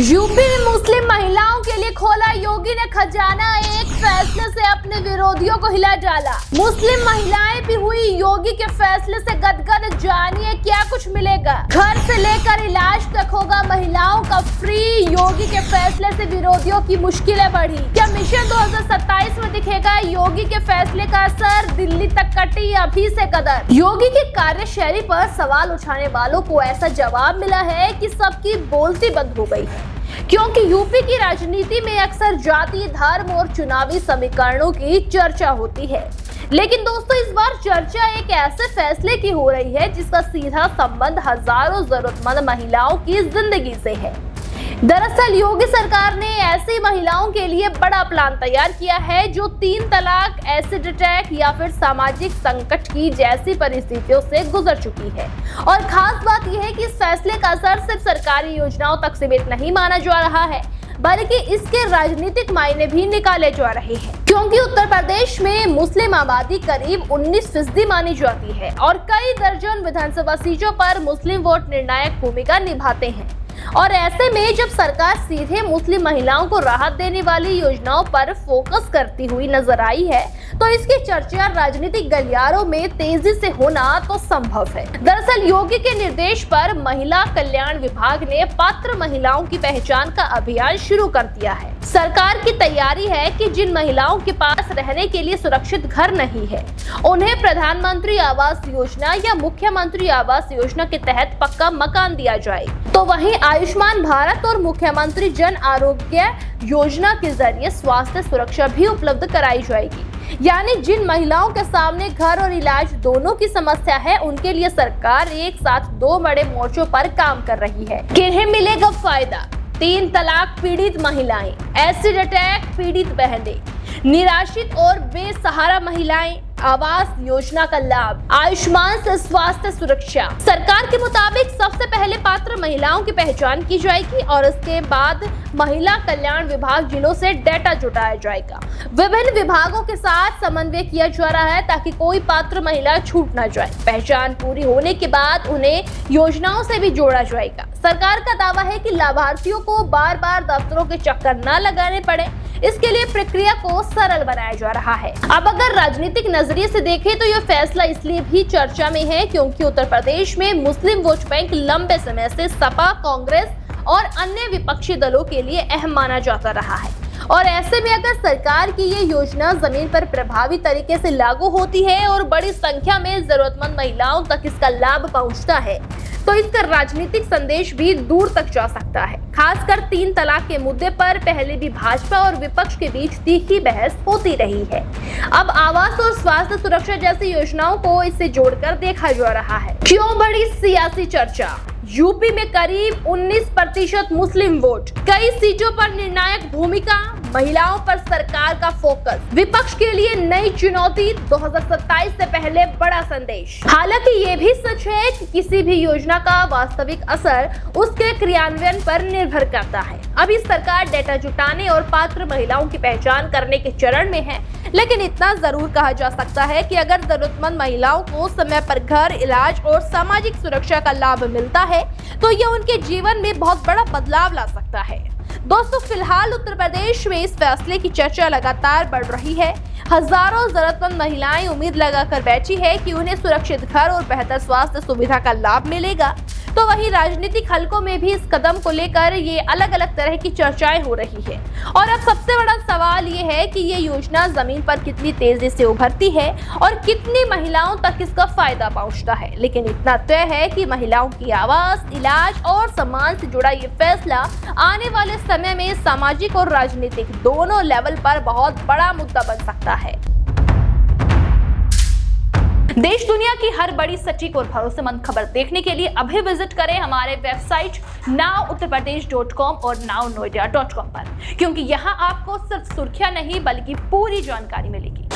UP में मुस्लिम महिलाओं के लिए खोला योगी ने खजाना, एक फैसले से अपने विरोधियों को हिला डाला। मुस्लिम महिलाएं भी हुई योगी के फैसले से गदगद, जानिए क्या कुछ मिलेगा। घर से लेकर इलाज तक होगा महिलाओं का फ्री, योगी के फैसले से विरोधियों की मुश्किलें बढ़ी। क्या मिशन 2027 में दिखेगा योगी के फैसले का असर, दिल्ली तक कटी अभी से कदर। योगी की कार्यशैली पर सवाल उठाने वालों को ऐसा जवाब मिला है कि सबकी बोलती बंद हो गई है, क्योंकि यूपी की राजनीति में अक्सर जाति, धर्म और चुनावी समीकरणों की चर्चा होती है। लेकिन दोस्तों, इस बार चर्चा एक ऐसे फैसले की हो रही है जिसका सीधा संबंध हजारों जरूरतमंद महिलाओं की जिंदगी से है। दरअसल योगी सरकार ने ऐसी महिलाओं के लिए बड़ा प्लान तैयार किया है जो 3 तलाक, एसिड अटैक या फिर सामाजिक संकट की जैसी परिस्थितियों से गुजर चुकी है। और खास बात यह है कि इस फैसले का असर सिर्फ सरकारी योजनाओं तक सीमित नहीं माना जा रहा है, बल्कि इसके राजनीतिक मायने भी निकाले जा रहे हैं, क्योंकि उत्तर प्रदेश में मुस्लिम आबादी करीब 19% मानी जाती है और कई दर्जन विधानसभा सीटों पर मुस्लिम वोट निर्णायक भूमिका निभाते हैं। और ऐसे में जब सरकार सीधे मुस्लिम महिलाओं को राहत देने वाली योजनाओं पर फोकस करती हुई नजर आई है, तो इसकी चर्चा राजनीतिक गलियारों में तेजी से होना तो संभव है। दरअसल योगी के निर्देश पर महिला कल्याण विभाग ने पात्र महिलाओं की पहचान का अभियान शुरू कर दिया है। सरकार की तैयारी है कि जिन महिलाओं के पास रहने के लिए सुरक्षित घर नहीं है, उन्हें प्रधानमंत्री आवास योजना या मुख्यमंत्री आवास योजना के तहत पक्का मकान दिया जाए। तो वहीं आयुष्मान भारत और मुख्यमंत्री जन आरोग्य योजना के जरिए स्वास्थ्य सुरक्षा भी उपलब्ध कराई जाएगी। यानी जिन महिलाओं के सामने घर और इलाज दोनों की समस्या है, उनके लिए सरकार एक साथ 2 बड़े मोर्चों पर काम कर रही है। किन्हें मिलेगा फायदा? 3 तलाक पीड़ित महिलाएं, एसिड अटैक पीड़ित बहनें, निराश्रित और बेसहारा महिलाएं, आवास योजना का लाभ, आयुष्मान से स्वास्थ्य सुरक्षा। सरकार के मुताबिक सबसे पहले पात्र महिलाओं की पहचान की जाएगी और उसके बाद महिला कल्याण विभाग जिलों से डेटा जुटाया जाएगा। विभिन्न विभागों के साथ समन्वय किया जा रहा है ताकि कोई पात्र महिला छूट न जाए। पहचान पूरी होने के बाद उन्हें योजनाओं से भी जोड़ा जाएगा। सरकार का दावा है कि लाभार्थियों को बार बार दफ्तरों के चक्कर न लगाने पड़े, इसके लिए प्रक्रिया को सरल बनाया जा रहा है। अब अगर राजनीतिक नजरिए से देखें तो यह फैसला इसलिए भी चर्चा में है क्योंकि उत्तर प्रदेश में मुस्लिम वोट बैंक लंबे समय से सपा, कांग्रेस और अन्य विपक्षी दलों के लिए अहम माना जाता रहा है। और ऐसे में अगर सरकार की ये योजना जमीन पर प्रभावी तरीके से लागू होती है और बड़ी संख्या में जरूरतमंद महिलाओं तक इसका लाभ पहुंचता है, तो इसका राजनीतिक संदेश भी दूर तक जा सकता है। खासकर 3 तलाक के मुद्दे पर पहले भी भाजपा और विपक्ष के बीच तीखी बहस होती रही है। अब आवास और स्वास्थ्य सुरक्षा जैसी योजनाओं को इससे जोड़कर देखा जा रहा है। क्यों बड़ी सियासी चर्चा? यूपी में करीब 19% मुस्लिम वोट, कई सीटों पर निर्णायक भूमिका, महिलाओं पर सरकार का फोकस, विपक्ष के लिए नई चुनौती, 2027 से पहले बड़ा संदेश। हालांकि ये भी सच है कि किसी भी योजना का वास्तविक असर उसके क्रियान्वयन पर निर्भर करता है। अभी सरकार डेटा जुटाने और पात्र महिलाओं की पहचान करने के चरण में है, लेकिन इतना जरूर कहा जा सकता है कि अगर जरूरतमंद महिलाओं को समय पर घर, इलाज और सामाजिक सुरक्षा का लाभ मिलता है तो यह उनके जीवन में बहुत बड़ा बदलाव ला सकता है। दोस्तों, फिलहाल उत्तर प्रदेश में इस फैसले की चर्चा लगातार बढ़ रही है। हजारों जरूरतमंद महिलाएं उम्मीद लगाकर बैठी है कि उन्हें सुरक्षित घर और बेहतर स्वास्थ्य सुविधा का लाभ मिलेगा। तो वहीं राजनीतिक हलकों में भी इस कदम को लेकर ये अलग अलग तरह की चर्चाएं हो रही है। और अब सबसे बड़ा सवाल ये है कि ये योजना जमीन पर कितनी तेजी से उभरती है और कितनी महिलाओं तक इसका फायदा पहुंचता है। लेकिन इतना तय है कि महिलाओं की आवास, इलाज और सम्मान से जुड़ा ये फैसला आने वाले समय में सामाजिक और राजनीतिक दोनों लेवल पर बहुत बड़ा मुद्दा बन सकता है। देश दुनिया की हर बड़ी, सटीक और भरोसेमंद खबर देखने के लिए अभी विजिट करें हमारे वेबसाइट nowuttarpradesh.com और nownoida.com पर, क्योंकि यहाँ आपको सिर्फ सुर्खियां नहीं बल्कि पूरी जानकारी मिलेगी।